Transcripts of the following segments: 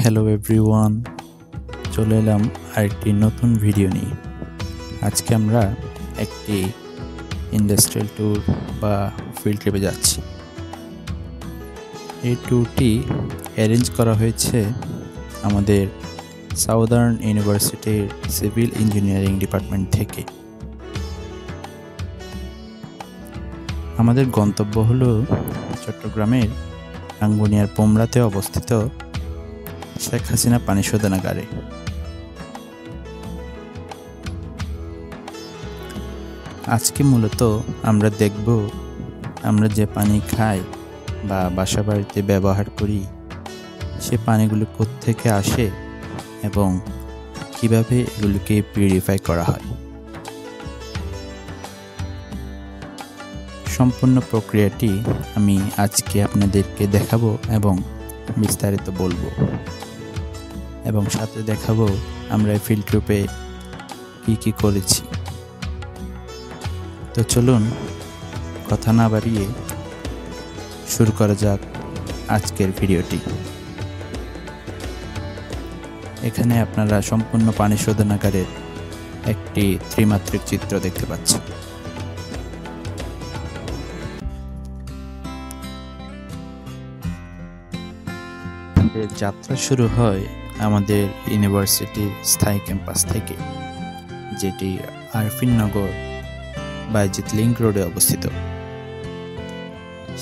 Hello everyone, চলে এলাম আরেকটি নতুন ভিডিও নিয়ে। আজকে আমরা একটি ইন্ডাস্ট্রিয়াল ট্যুর বা ফিল্ড ট্রিপে যাচ্ছি। এই ট্যুরটি অ্যারেঞ্জ করা হয়েছে আমাদের সাউদার্ন ইউনিভার্সিটির সিভিল ইঞ্জিনিয়ারিং ডিপার্টমেন্ট থেকে। আমাদের গন্তব্য হলো চট্টগ্রামের রাঙ্গুনিয়ার পোমরাতে অবস্থিত শেখ হাসিনা পানি শোধনাগারে। আজকে মূলত আমরা দেখব আমরা যে পানি খাই বা বাসা বাড়িতে ব্যবহার করি সে পানিগুলো কোত্থেকে আসে এবং কিভাবে এগুলোকে পিউরিফাই করা হয়। সম্পূর্ণ প্রক্রিয়াটি আমি আজকে আপনাদেরকে দেখাবো এবং বিস্তারিত বলবো, এবং সাথে দেখাবো আমরা ফিল্ড ট্রিপে কি করেছি। তো চলুন কথা না বাড়িয়ে শুরু করা যাক আজকের ভিডিওটি। এখানে আপনারা সম্পূর্ণ পানি শোধনাগারের একটি ত্রিমাত্রিক চিত্র দেখতে পাচ্ছেন। যাত্রা শুরু হয় আমাদের ইউনিভার্সিটির স্থায়ী ক্যাম্পাস থেকে, যেটি আরফিননগর বাইজিৎ লিংক রোডে অবস্থিত।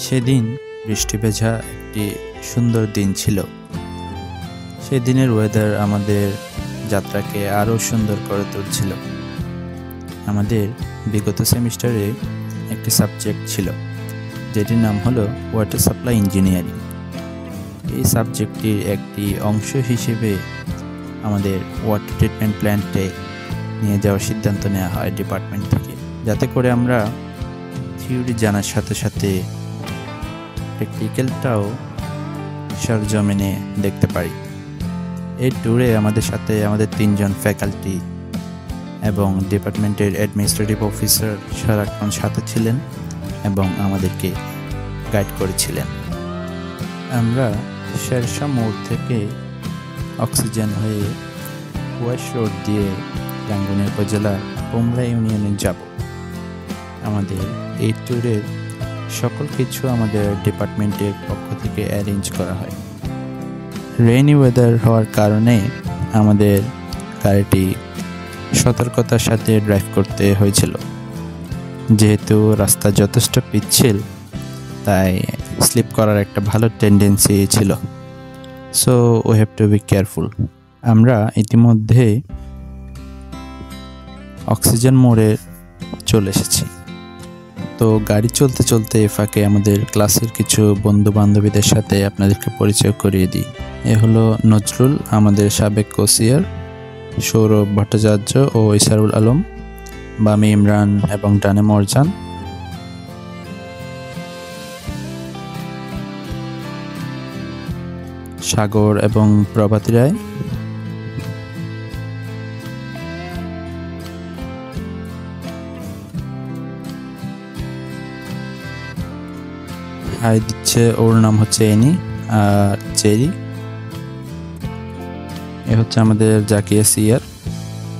সেদিন বৃষ্টি ভেজা একটি সুন্দর দিন ছিল। সেদিনের ওয়েদার আমাদের যাত্রাকে আরও সুন্দর করে তুলছিল। আমাদের বিগত সেমিস্টারে একটি সাবজেক্ট ছিল যেটির নাম হলো ওয়াটার সাপ্লাই ইঞ্জিনিয়ারিং। এই সাবজেক্টটির একটি অংশ হিসেবে আমাদের ওয়াটার ট্রিটমেন্ট প্ল্যান্টে নিয়ে যাওয়ার সিদ্ধান্ত নেওয়া হয় ডিপার্টমেন্ট থেকে, যাতে করে আমরা থিওরি জানার সাথে সাথে প্র্যাকটিক্যালটাও সরজমিনে দেখতে পারি। এই ট্যুরে আমাদের সাথে আমাদের 3 জন ফ্যাকাল্টি এবং ডিপার্টমেন্টের অ্যাডমিনিস্ট্রেটিভ অফিসার সারাক্ষণ সাথে ছিলেন এবং আমাদেরকে গাইড করেছিলেন। আমরা শেরশাহ মোড় থেকে অক্সিজেন হয়ে কুয়াশ রোড দিয়ে রাঙ্গুনিয়া উপজেলার পোমরা ইউনিয়নে যাব। আমাদের এই ট্যুরের সকল কিছু আমাদের ডিপার্টমেন্টের পক্ষ থেকে অ্যারেঞ্জ করা হয়। রেইনি ওয়েদার হওয়ার কারণে আমাদের গাড়িটি সতর্কতার সাথে ড্রাইভ করতে হয়েছিল। যেহেতু রাস্তা যথেষ্ট পিচ্ছিল, তাই স্লিপ করার একটা ভালো টেন্ডেন্সি ছিল। So we have to be careful. আমরা ইতিমধ্যে অক্সিজেন মোড়ে চলে এসেছি। তো গাড়ি চলতে চলতে ফাঁকে আমাদের ক্লাসের কিছু বন্ধু বান্ধবীদের সাথে আপনাদেরকে পরিচয় করিয়ে দিই। এ হলো নজরুল, আমাদের সাবেক কোসিয়ার, সৌরভ ভট্টাচার্য ও ইসারুল আলম, বামে ইমরান এবং ডানে মরজান। সাগর এবং প্রভাতী রায়। হাই দিচ্ছে, ওর নাম হচ্ছে এনি আর চেরি। এ হচ্ছে আমাদের জাকিয়া সিয়ার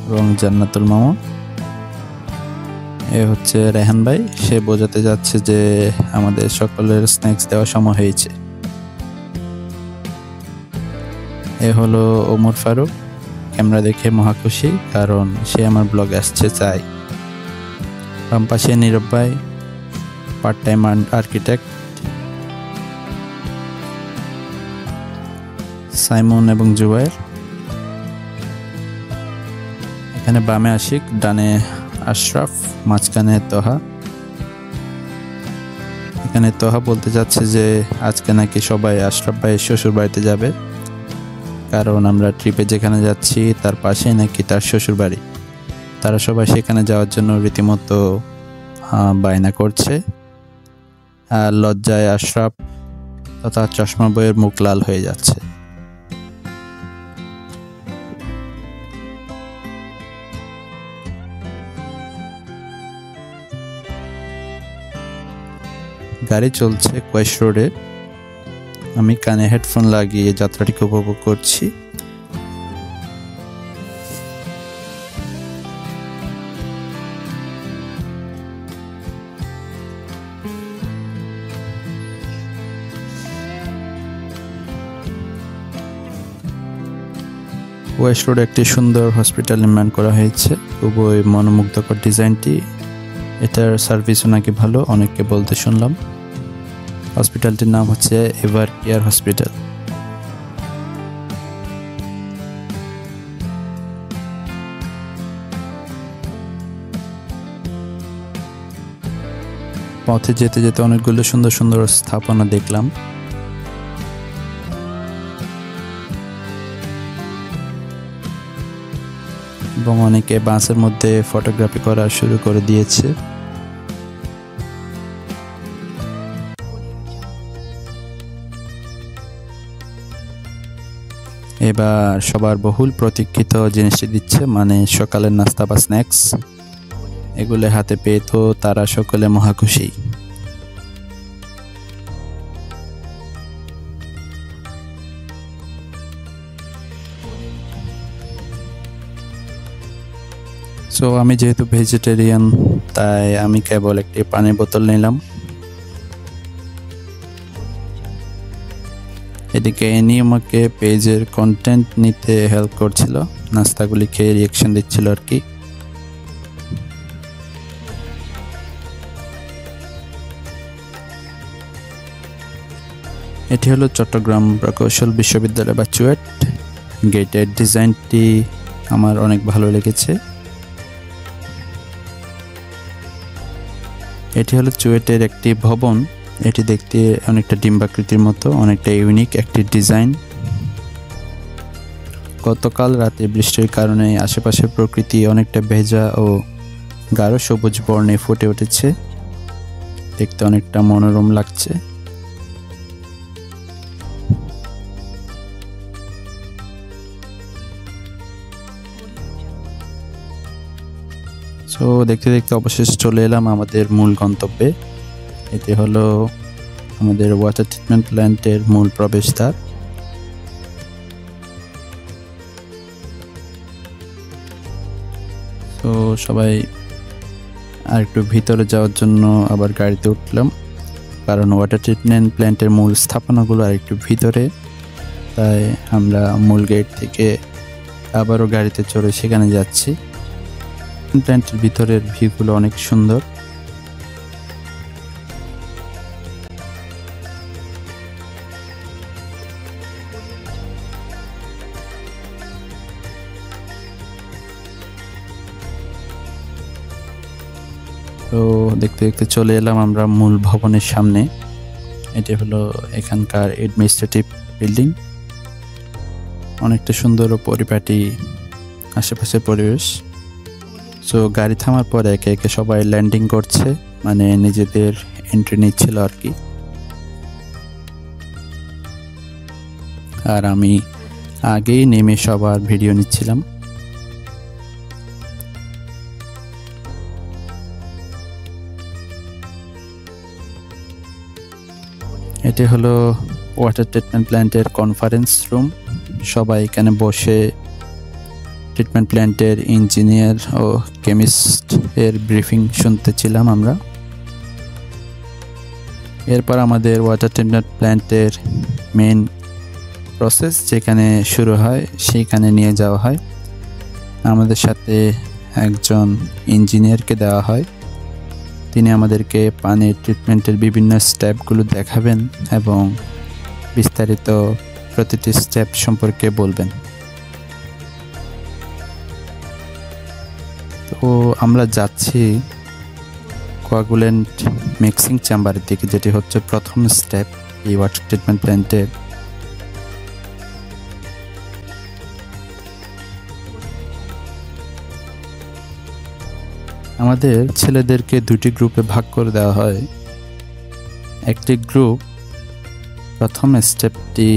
এবং জান্নাতুল মামা। এ হচ্ছে রেহান ভাই, সে বোঝাতে যাচ্ছে যে আমাদের সকলের স্ন্যাক্স দেওয়ার সময় হয়েছে। এ হলো ওমর ফারুক, ক্যামেরা দেখে মহাখুশি, কারণ সে আমার ব্লগ আসছে চাই। বাম পাশে নীরব ভাই, পার্ট টাইম আর্কিটেক্ট। সাইমন এবং জুবাইর। এখানে বামে আশিক, ডানে আশরাফ, মাঝখানে তোহা। এখানে তোহা বলতে যাচ্ছে যে আজকে নাকি সবাই আশরাফ ভাইয়ের শ্বশুর বাড়িতে যাবে, কারণ আমরা ট্রিপে যেখানে যাচ্ছি তার পাশেই নাকি তার শ্বশুর বাড়ি। তারা সবাই সেখানে যাওয়ার জন্য রীতিমতো বায়না করছে। আর লজ্জায় আশরাফ তথা চশমা বইয়ের মুখ লাল হয়ে যাচ্ছে। গাড়ি চলছে কুয়াশ রোডে। আমি কানে হেডফোন লাগিয়ে যাত্রাটিকে উপভোগ করছি। ওয়েস্ট রোডে একটি সুন্দর হসপিটাল নির্মাণ করা হয়েছে, খুবই মনোমুগ্ধকর ডিজাইনটি। এটার সার্ভিসও নাকি ভালো, অনেককে বলতে শুনলাম। হসপিটালটির নাম হচ্ছে এভার কেয়ার হসপিটাল। পথে যেতে যেতে অনেকগুলো সুন্দর সুন্দর স্থাপনা দেখলাম। এবং অনেকে বাসের মধ্যে ফটোগ্রাফি করা শুরু করে দিয়েছে। এবার সবার বহুল প্রতীক্ষিত জিনিসটি দিচ্ছে, মানে সকালের নাস্তা বা স্ন্যাক্স। এগুলো হাতে পেয়ে তো তারা সকলে মহাখুশি। সো আমি যেহেতু ভেজিটেরিয়ান, তাই আমি কেবল একটি পানির বোতল নিলাম। এদিকে এনি আমাকে পেজের কন্টেন্ট নিতে হেল্প করছিল, নাস্তাগুলি খেয়ে রিয়াকশন দিচ্ছিল আর কি। এটি হলো চট্টগ্রাম প্রকৌশল বিশ্ববিদ্যালয় বা চুয়েট। গেটের ডিজাইনটি আমার অনেক ভালো লেগেছে। এটি হলো চুয়েটের একটি ভবন। এটি দেখতে অনেকটা ডিম্বাকৃতির মতো, অনেকটা ইউনিক একটি ডিজাইন। গতকাল রাতে বৃষ্টির কারণে আশেপাশের প্রকৃতি অনেকটা ভেজা ও গাঢ় সবুজ বর্ণে ফুটে উঠেছে, দেখতে অনেকটা মনোরম লাগছে। সো দেখতে দেখতে অবশেষে চলে এলাম আমাদের মূল গন্তব্যে। এটি হলো আমাদের ওয়াটার ট্রিটমেন্ট প্ল্যান্টের মূল প্রবেশদ্বার। তো সবাই আর একটু ভিতরে যাওয়ার জন্য আবার গাড়িতে উঠলাম, কারণ ওয়াটার ট্রিটমেন্ট প্ল্যান্টের মূল স্থাপনাগুলো আর একটু ভিতরে, তাই আমরা মূল গেট থেকে আবারও গাড়িতে চড়ে সেখানে যাচ্ছি। প্ল্যান্টের ভিতরের ভিউগুলো অনেক সুন্দর। তো দেখতে দেখতে চলে এলাম আমরা মূল ভবনের সামনে। এটি হলো এখানকার অ্যাডমিনিস্ট্রেটিভ বিল্ডিং। অনেকটা সুন্দর ও পরিপাটি আশেপাশের পরিবেশ। সো গাড়ি থামার পরে একে একে সবাই ল্যান্ডিং করছে, মানে নিজেদের এন্ট্রি নিচ্ছিল আর কি। আর আমি আগেই নেমে সবার ভিডিও নিচ্ছিলাম। এটি হলো ওয়াটার ট্রিটমেন্ট প্ল্যান্টের কনফারেন্স রুম। সবাই এখানে বসে ট্রিটমেন্ট প্ল্যান্টের ইঞ্জিনিয়ার ও কেমিস্ট এর ব্রিফিং শুনতেছিলাম আমরা। এরপর আমাদের ওয়াটার ট্রিটমেন্ট প্ল্যান্টের মেন প্রসেস যেখানে শুরু হয় সেইখানে নিয়ে যাওয়া হয়। আমাদের সাথে একজন ইঞ্জিনিয়ারকে দেওয়া হয়, তিনি আমাদেরকে পানির ট্রিটমেন্টের বিভিন্ন স্টেপগুলো দেখাবেন এবং বিস্তারিত প্রতিটি স্টেপ সম্পর্কে বলবেন। তো আমরা যাচ্ছি কোয়াগুলেন্ট মিক্সিং চেম্বারের দিকে, যেটি হচ্ছে প্রথম স্টেপ এই ওয়াটার ট্রিটমেন্ট প্ল্যান্টের। আমাদের ছেলেদেরকে দুটি গ্রুপে ভাগ করে দেওয়া হয়। একটি গ্রুপ প্রথম স্টেপটি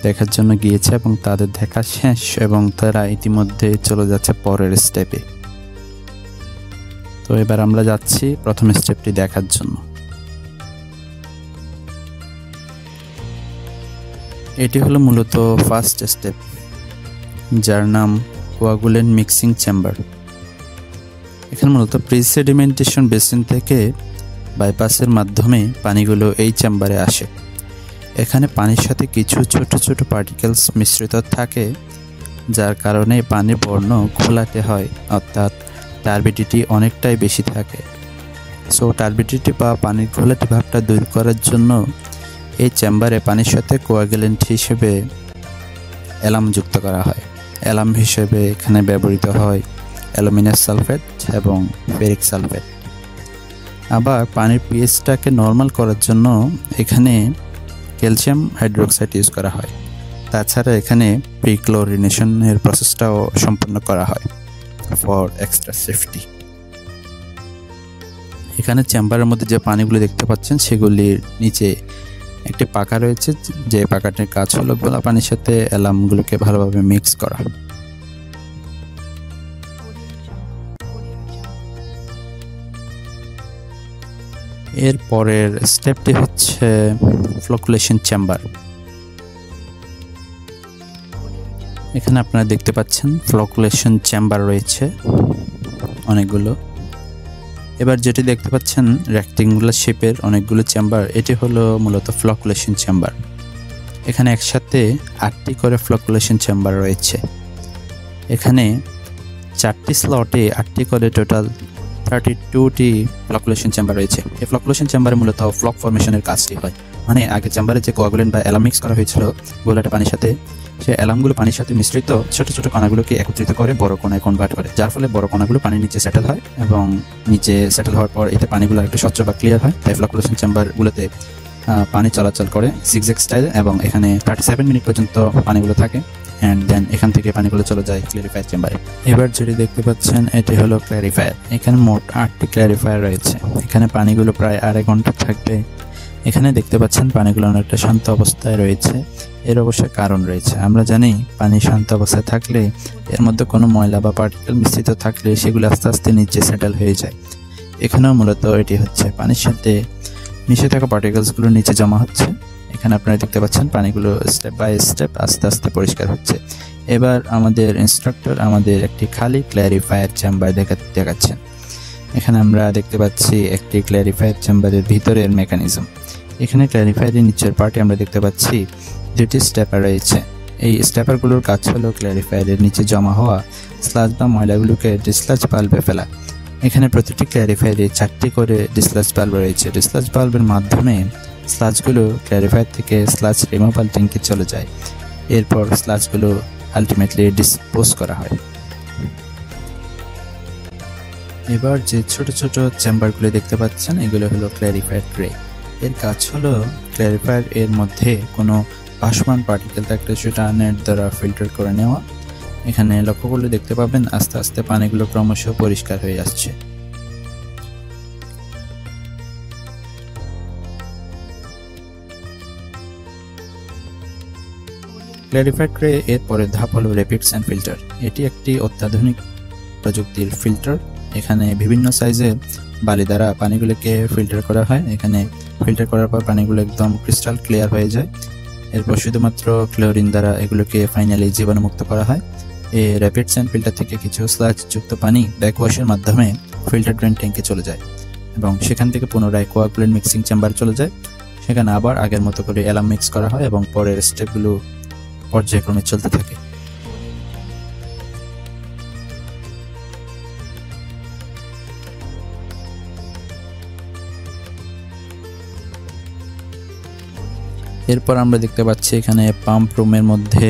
দেখার জন্য গিয়েছে এবং তাদের দেখা শেষ এবং তারা ইতিমধ্যে চলে যাচ্ছে পরের স্টেপে। তো এবার আমরা যাচ্ছি প্রথম স্টেপটি দেখার জন্য। এটি হলো মূলত ফার্স্ট স্টেপ, যার নাম কোয়াগুলেন্ট মিক্সিং চেম্বার। এখানে মূলত প্রিসেডিমেন্টেশন বেসিন থেকে বাইপাসের মাধ্যমে পানিগুলো এই চেম্বারে আসে। এখানে পানির সাথে কিছু ছোট ছোট পার্টিকেলস মিশ্রিত থাকে, যার কারণে পানির বর্ণ ঘোলাটে হয়, অর্থাৎ টার্বিডিটি অনেকটাই বেশি থাকে। সো টার্বিডিটি বা পানির ঘোলাটে ভাবটা দূর করার জন্য এই চেম্বারে পানির সাথে কোয়াগুলেন্ট হিসেবে অ্যালাম যুক্ত করা হয়। অ্যালাম হিসেবে এখানে ব্যবহৃত হয় অ্যালুমিনাস সালফেট এবং ফেরিক সালফেট। আবার পানির পিএইচটাকে নর্মাল করার জন্য এখানে ক্যালসিয়াম হাইড্রোক্সাইড ইউজ করা হয়। তাছাড়া এখানে প্রিক্লোরিনেশনের প্রসেসটাও সম্পন্ন করা হয় ফর এক্সট্রা সেফটি। এখানে চেম্বারের মধ্যে যে পানিগুলো দেখতে পাচ্ছেন সেগুলির নিচে একটি পাকা রয়েছে, যে পাকাটির কাজ হলো গোলা পানির সাথে অ্যালামগুলোকে ভালোভাবে মিক্স করা। এর পরের স্টেপটি হচ্ছে ফ্লোকুলেশন চেম্বার। এখানে আপনারা দেখতে পাচ্ছেন ফ্লোকুলেশন চেম্বার রয়েছে অনেকগুলো। এবার যেটি দেখতে পাচ্ছেন রেক্ট্যাঙ্গুলার শেপের অনেকগুলো চেম্বার, এটি হলো মূলত ফ্লোকুলেশন চেম্বার। এখানে একসাথে 8টি করে ফ্লোকুলেশন চেম্বার রয়েছে। এখানে 4টি স্লটে 8টি করে টোটাল 32টি ফ্লোকুলেশন চেম্বার রয়েছে। এই ফ্লোকুলেশন চেম্বারে মূলত ফ্লক ফরমেশনের কাজটি হয়, মানে আগে চেম্বারে যে কোয়াগুলেন্ট বা অ্যালাম মিক্স করা হয়েছিল গোলাটে পানির সাথে, সেই অ্যালামগুলো পানির সাথে মিশ্রিত ছোট ছোট কণাগুলোকে একত্রিত করে বড় কণায় কনভার্ট করে, যার ফলে বড় কণাগুলো পানির নিচে সেটেল হয় এবং নিচে সেটেল হওয়ার পর এতে পানিগুলো একটু স্বচ্ছ বা ক্লিয়ার হয়। তাই ফ্লোকুলেশন চেম্বারগুলোতে পানি চলাচল করে জিগজ্যাগ স্টাইল, এবং এখানে 37 মিনিট পর্যন্ত পানিগুলো থাকে অ্যান্ড দেন এখান থেকে পানিগুলো চলে যায় ক্লারিফায়ার চেম্বারে। এবার যেটি দেখতে পাচ্ছেন এটি হলো ক্লারিফায়ার। এখানে মোট 8টি ক্লারিফায়ার রয়েছে। এখানে পানিগুলো প্রায় আড়াই ঘন্টা থাকবে। এখানে দেখতে পাচ্ছেন পানিগুলো অনেকটা শান্ত অবস্থায় রয়েছে। এর অবশ্যই কারণ রয়েছে। আমরা জানি পানি শান্ত অবস্থায় থাকলে এর মধ্যে কোনো ময়লা বা পার্টিকেল মিশ্রিত থাকলে সেগুলো আস্তে আস্তে নিচে সেটেল হয়ে যায়। এখানেও মূলত এটি হচ্ছে, পানির সাথে মিশে থাকা পার্টিকেলসগুলো নিচে জমা হচ্ছে। এখানে আপনারা দেখতে পাচ্ছেন পানিগুলো স্টেপ বাই স্টেপ আস্তে আস্তে পরিষ্কার হচ্ছে। এবার আমাদের ইনস্ট্রাক্টর আমাদের একটি খালি ক্ল্যারিফায়ার চেম্বার দেখাচ্ছেন। এখানে আমরা দেখতে পাচ্ছি একটি ক্ল্যারিফায়ার চেম্বারের ভিতরের মেকানিজম। এখানে ক্ল্যারিফায়ারের নিচের পার্টে আমরা দেখতে পাচ্ছি 2টি স্টেপার রয়েছে। এই স্টেপারগুলোর কাজ হলো ক্ল্যারিফায়ারের নিচে জমা হওয়া স্লাজ বা ময়লাগুলোকে ডিসলাজ বাল্বে ফেলা। এখানে প্রতিটি ক্ল্যারিফায়ারে 4টি করে ডিসলাজ বাল্ব রয়েছে। ডিসলাজ বাল্বের মাধ্যমে স্লাজগুলো ক্ল্যারিফায়ার থেকে স্লাজ রিমুভাল ট্যাঙ্কে চলে যায়। এরপর স্লাজগুলো আলটিমেটলি ডিসপোজ করা হয়। এবার যে ছোট ছোট চেম্বারগুলো দেখতে পাচ্ছেন এগুলো হলো ক্ল্যারিফায়ার ট্রে। এর কাজ হলো ক্ল্যারিফায়ার এর মধ্যে কোনো ভাসমান পার্টিকেল থাকলে সেটা নেট দ্বারা ফিল্টার করে নেওয়া। এখানে লক্ষ্য করলে দেখতে পাবেন আস্তে আস্তে পানিগুলো ক্রমশ পরিষ্কার হয়ে আসছে। ক্ল্যারিফায়ার ট্রে এর পরের ধাপ হলো র্যাপিড স্যান্ড ফিল্টার। এটি একটি অত্যাধুনিক প্রযুক্তির ফিল্টার। এখানে বিভিন্ন সাইজের বালি দ্বারা পানিগুলোকে ফিল্টার করা হয়। এখানে ফিল্টার করার পর পানিগুলো একদম ক্রিস্টাল ক্লিয়ার হয়ে যায়। এরপর শুধুমাত্র ক্লোরিন দ্বারা এগুলোকে ফাইনালি জীবাণুমুক্ত করা হয়। এই র্যাপিড স্যান্ড ফিল্টার থেকে কিছু স্লাজযুক্ত পানি ব্যাকওয়াশের মাধ্যমে ফিল্টার ড্রেন ট্যাঙ্কে চলে যায় এবং সেখান থেকে পুনরায় কোয়াগুলেন্ট মিক্সিং চেম্বার চলে যায়। সেখানে আবার আগের মতো করে অ্যালাম মিক্স করা হয় এবং পরের স্টেপগুলো পর্যায়ক্রমে চলতে থাকে। এরপর আমরা দেখতে পাচ্ছি এখানে পাম্প রুমের মধ্যে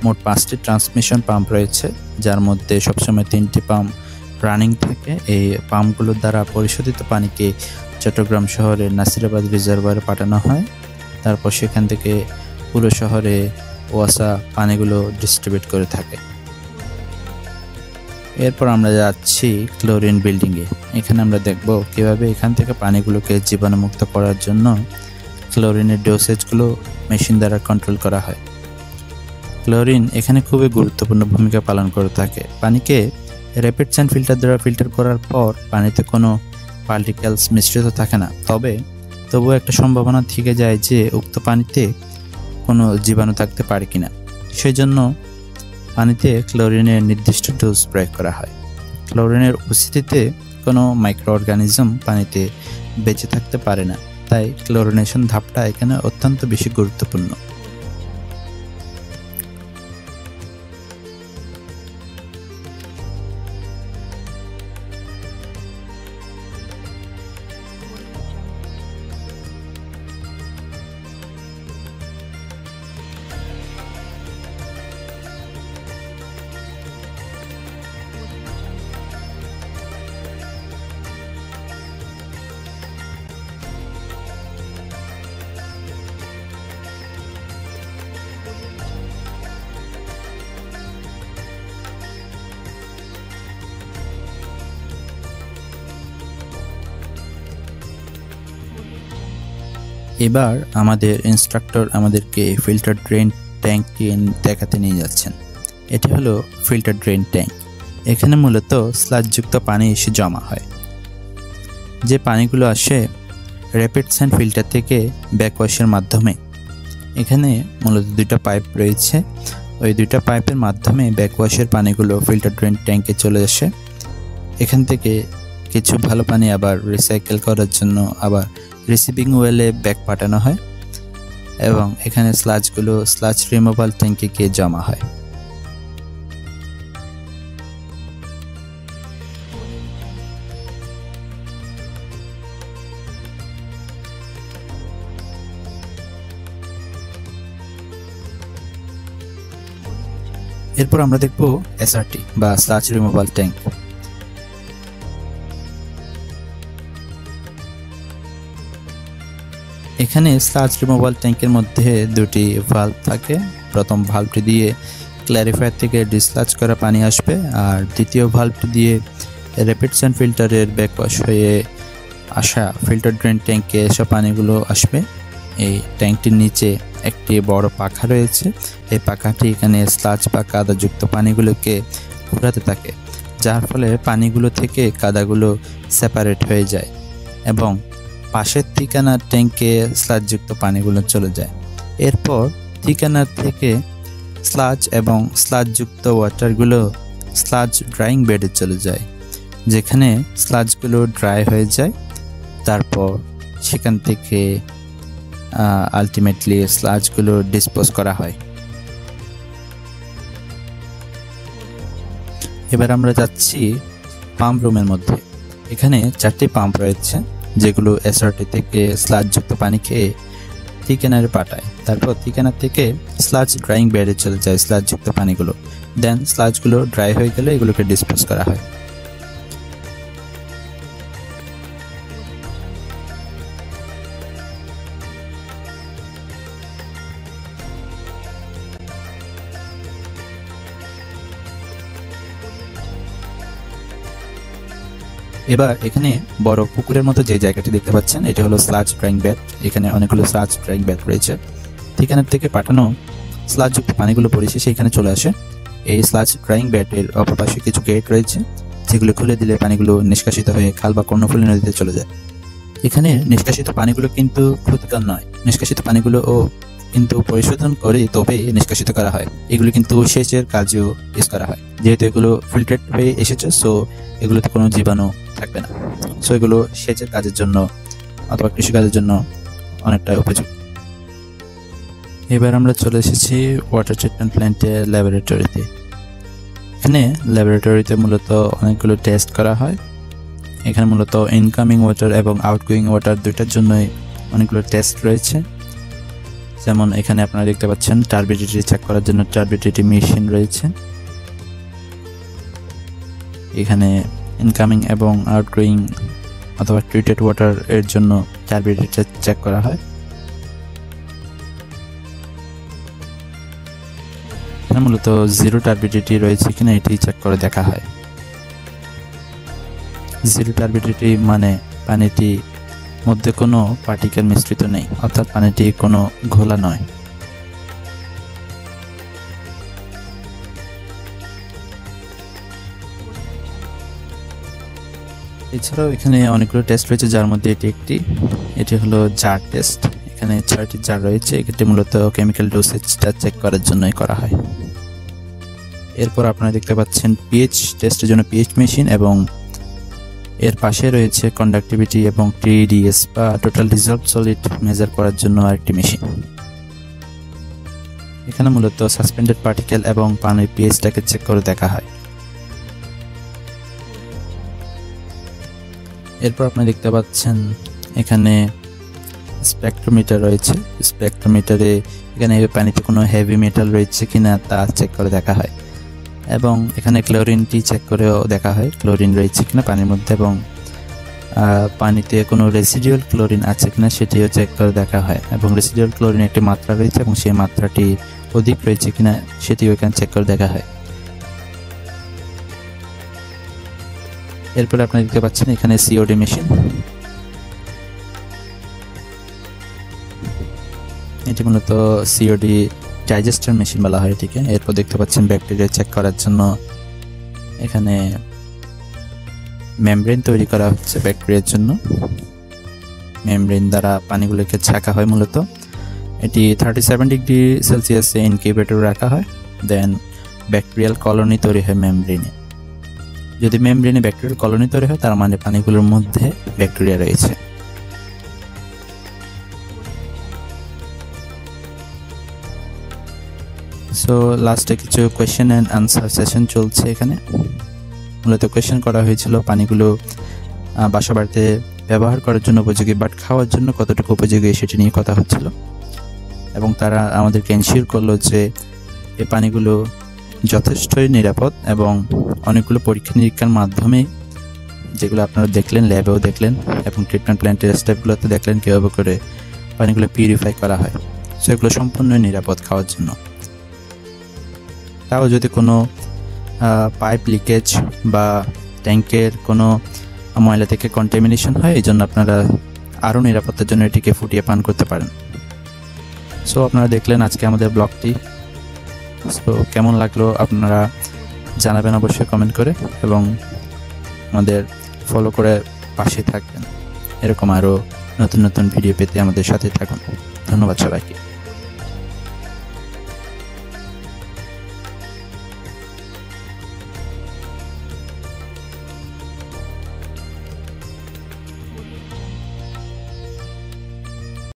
মোট 5টি ট্রান্সমিশন পাম্প রয়েছে, যার মধ্যে সবসময় 3টি পাম্প রানিং থাকে। এই পাম্পগুলোর দ্বারা পরিশোধিত পানিকে চট্টগ্রাম শহরের নাসিরাবাদ রিজার্ভারে পাঠানো হয়। তারপর সেখান থেকে পুরো শহরে ওয়াসা পানিগুলো ডিস্ট্রিবিউট করে থাকে। এরপর আমরা যাচ্ছি ক্লোরিন বিল্ডিংয়ে। এখানে আমরা দেখব কিভাবে এখান থেকে পানিগুলোকে জীবাণুমুক্ত করার জন্য ক্লোরিনের ডোসেজগুলো মেশিন দ্বারা কন্ট্রোল করা হয়। ক্লোরিন এখানে খুবই গুরুত্বপূর্ণ ভূমিকা পালন করে থাকে। পানিকে র্যাপিড স্যান্ড ফিল্টার দ্বারা ফিল্টার করার পর পানিতে কোনো পার্টিকেলস মিশ্রিত থাকে না, তবুও একটা সম্ভাবনা থেকে যায় যে উক্ত পানিতে কোনো জীবাণু থাকতে পারে কিনা। সেই জন্য পানিতে ক্লোরিনের নির্দিষ্ট ডোজ প্রয়োগ করা হয়। ক্লোরিনের উপস্থিতিতে কোনো মাইক্রো অর্গানিজম পানিতে বেঁচে থাকতে পারে না, তাই ক্লোরিনেশন ধাপটা এখানে অত্যন্ত বেশি গুরুত্বপূর্ণ। এবার আমাদের ইনস্ট্রাক্টর আমাদেরকে ফিল্টার ড্রেন ট্যাঙ্কটি দেখাতে নিয়ে যাচ্ছেন। এটি হলো ফিল্টার ড্রেন ট্যাঙ্ক। এখানে মূলত স্লাজযুক্ত পানি এসে জমা হয়। যে পানিগুলো আসে র্যাপিড স্যান্ড ফিল্টার থেকে ব্যাকওয়াশের মাধ্যমে। এখানে মূলত দুইটা পাইপ রয়েছে, ওই দুইটা পাইপের মাধ্যমে ব্যাকওয়াশের পানিগুলো ফিল্টার ড্রেন ট্যাঙ্কে চলে আসে। এখান থেকে কিছু ভালো পানি আবার রিসাইকেল করার জন্য আবার রিসিভিং ওয়েলে ব্যাক পাঠানো হয় এবং এখানে স্লাজগুলো স্লাজ রিমুভাল ট্যাঙ্কে গিয়ে জমা হয়। এরপর আমরা দেখব এসআরটি বা স্লাজ রিমুভাল ট্যাঙ্ক। এখানে স্লাজ রিমুভাল ট্যাঙ্কের মধ্যে দুটি ভালভ থাকে। প্রথম ভালভটি দিয়ে ক্ল্যারিফায়ার থেকে ডিসলাজ করা পানি আসবে, আর দ্বিতীয় ভালভটি দিয়ে র্যাপিড স্যান্ড ফিল্টারের ব্যাকওয়াশ হয়ে আসা ফিল্টার ড্রেন ট্যাঙ্কে এসব পানিগুলো আসবে। এই ট্যাঙ্কটির নিচে একটি বড় পাখা রয়েছে। এই পাখাটি এখানে স্লাজ বা কাদাযুক্ত পানিগুলোকে ঘোরাতে থাকে, যার ফলে পানিগুলো থেকে কাদাগুলো সেপারেট হয়ে যায় এবং পাশের ঠিকানার ট্যাঙ্কে স্লাজযুক্ত পানিগুলো চলে যায়। এরপর ঠিকানার থেকে স্লাজ এবং স্লাজযুক্ত ওয়াটারগুলো স্লাজ ড্রাইং বেডে চলে যায়, যেখানে স্লাজগুলো ড্রাই হয়ে যায়। তারপর সেখান থেকে আলটিমেটলি স্লাজগুলো ডিসপোজ করা হয়। এবার আমরা যাচ্ছি পাম্প রুমের মধ্যে। এখানে 4টি পাম্প রয়েছে, যেগুলো এসআরটি থেকে স্লাজযুক্ত পানি খেয়ে ঠিকানারে পাঠায়। তারপর ঠিকানা থেকে স্লাজ ড্রাইং বেডে চলে যায় স্লাজযুক্ত পানিগুলো। দেন স্লাজগুলো ড্রাই হয়ে গেলে এগুলোকে ডিসপোজ করা হয়। এবার এখানে বড় পুকুরের মতো যে জায়গাটি দেখতে পাচ্ছেন, এটি হলো স্লাজ ড্রাইং বেড। এখানে অনেকগুলো স্লাজ ড্রাইং বেড রয়েছে। ঠিকানার থেকে পাঠানো স্লাজযুক্ত পানিগুলো পরিশেষে এখানে চলে আসে। এই স্লাজ ড্রাইং বেডের অপর পাশে কিছু গেট রয়েছে, যেগুলো খুলে দিলে পানিগুলো নিষ্কাশিত হয়ে খাল বা কর্ণফুলী নদীতে চলে যায়। এখানে নিষ্কাশিত পানিগুলো কিন্তু ক্ষতিকর নয়। নিষ্কাশিত পানিগুলো কিন্তু পরিশোধন করে তবে নিষ্কাশিত করা হয়। এগুলো কিন্তু সেচের কাজেও ইউজ করা হয়। যেহেতু এগুলো ফিল্টার হয়ে এসেছে, সো এগুলোতে কোনো জীবাণু থাকবে না। সো এগুলো সেচের কাজের জন্য অথবা কৃষিকাজের জন্য অনেকটা উপযুক্ত। এবার আমরা চলে এসেছি ওয়াটার ট্রিটমেন্ট প্ল্যান্টের ল্যাবরেটরিতে। এখানে ল্যাবরেটরিতে মূলত অনেকগুলো টেস্ট করা হয়। এখানে মূলত ইনকামিং ওয়াটার এবং আউটগোয়িং ওয়াটার দুইটার জন্যই অনেকগুলো টেস্ট রয়েছে। যেমন এখানে আপনারা দেখতে পাচ্ছেন টার্বিডিটি চেক করার জন্য টার্বিডিটি মেশিন রয়েছে। এখানে ইনকামিং এবং আউটগোয়িং অথবা ট্রিটেড ওয়াটার এর জন্য টার্বিডিটি চেক করা হয়। এখানে মূলত জিরো টার্বিডিটি রয়েছে কিনা এটি চেক করে দেখা হয়। জিরো টার্বিডিটি মানে পানিটি মধ্যে কোনো পার্টিকেল মিশ্রিত নেই, অর্থাৎ পানিটি কোনো ঘোলা নয়। এছাড়াও এখানে অনেকগুলো টেস্ট রয়েছে, যার মধ্যে এটি হলো জার টেস্ট। এখানে 6টি জার রয়েছে, এটি মূলত কেমিক্যাল ডোসেজটা চেক করার জন্যই করা হয়। এরপর আপনারা দেখতে পাচ্ছেন পিএইচ টেস্টের জন্য পিএইচ মেশিন, এবং এর পাশে রয়েছে কন্ডাক্টিভিটি এবং TDS বা টোটাল ডিজলভড সলিড মেজার করার জন্য আরেকটি মেশিন। এখানে মূলত সাসপেন্ডেড পার্টিকেল এবং পানির পিএইচটাকে চেক করে দেখা হয়। এরপর আপনারা দেখতে পাচ্ছেন এখানে স্পেকট্রোমিটার রয়েছে। স্পেকট্রোমিটারে এখানে পানিতে কোনো হেভি মেটাল রয়েছে কিনা তা চেক করে দেখা হয়, এবং এখানে ক্লোরিনটি চেক করেও দেখা হয় ক্লোরিন রয়েছে কিনা পানির মধ্যে, এবং পানিতে কোনো রেসিডুয়াল ক্লোরিন আছে কিনা সেটিও চেক করে দেখা হয়, এবং রেসিডুয়াল ক্লোরিন একটি মাত্রা রয়েছে এবং সেই মাত্রাটি অধিক রয়েছে কিনা সেটিও এখানে চেক করে দেখা হয়। এরপরে আপনারা দেখতে পাচ্ছেন এখানে COD মেশিন, এটি মূলত COD ডাইজেস্টার মেশিন বলা হয় এটিকে। এরপর দেখতে পাচ্ছেন ব্যাকটেরিয়া চেক করার জন্য এখানে মেমব্রেন তৈরি করা হচ্ছে ব্যাকটেরিয়ার জন্য। মেমব্রেন দ্বারা পানিগুলোকে ছাঁকা হয় মূলত। এটি 37 ডিগ্রি সেলসিয়াসে ইনকিউবেটরে রাখা হয়, দেন ব্যাকটেরিয়াল কলোনি তৈরি হয় মেমব্রেনে। যদি মেমব্রেনে ব্যাকটেরিয়াল কলোনি তৈরি হয় তার মানে পানিগুলোর মধ্যে ব্যাকটেরিয়া রয়েছে। সো লাস্টে কিছু কোয়েশ্চেন অ্যান্ড আনসার সেশন চলছে। এখানে মূলত কোয়েশ্চেন করা হয়েছিল পানিগুলো বাসা বাড়িতে ব্যবহার করার জন্য উপযোগী, বাট খাওয়ার জন্য কতটুকু উপযোগী সেটি নিয়ে কথা হচ্ছিল, এবং তারা আমাদেরকে এনশিওর করলো যে এই পানিগুলো যথেষ্টই নিরাপদ, এবং অনেকগুলো পরীক্ষা নিরীক্ষার মাধ্যমে, যেগুলো আপনারা দেখলেন ল্যাবেও দেখলেন এবং ট্রিটমেন্ট প্ল্যান্টের স্টেপগুলোতে দেখলেন কীভাবে করে পানিগুলো পিউরিফাই করা হয়, সেগুলো সম্পূর্ণ নিরাপদ খাওয়ার জন্য। তাও যদি কোনো পাইপ লিকেজ বা ট্যাঙ্কের কোনো ময়লা থেকে কন্টামিনেশন হয়, এই জন্য আপনারা আরও নিরাপত্তার জন্য এটিকে ফুটিয়ে পান করতে পারেন। সো আপনারা দেখলেন আজকে আমাদের ব্লগটি। সো কেমন লাগলো আপনারা জানাবেন অবশ্যই কমেন্ট করে, এবং আমাদের ফলো করে পাশে থাকবেন। এরকম আরও নতুন নতুন ভিডিও পেতে আমাদের সাথে থাকুন। ধন্যবাদ সবাইকে।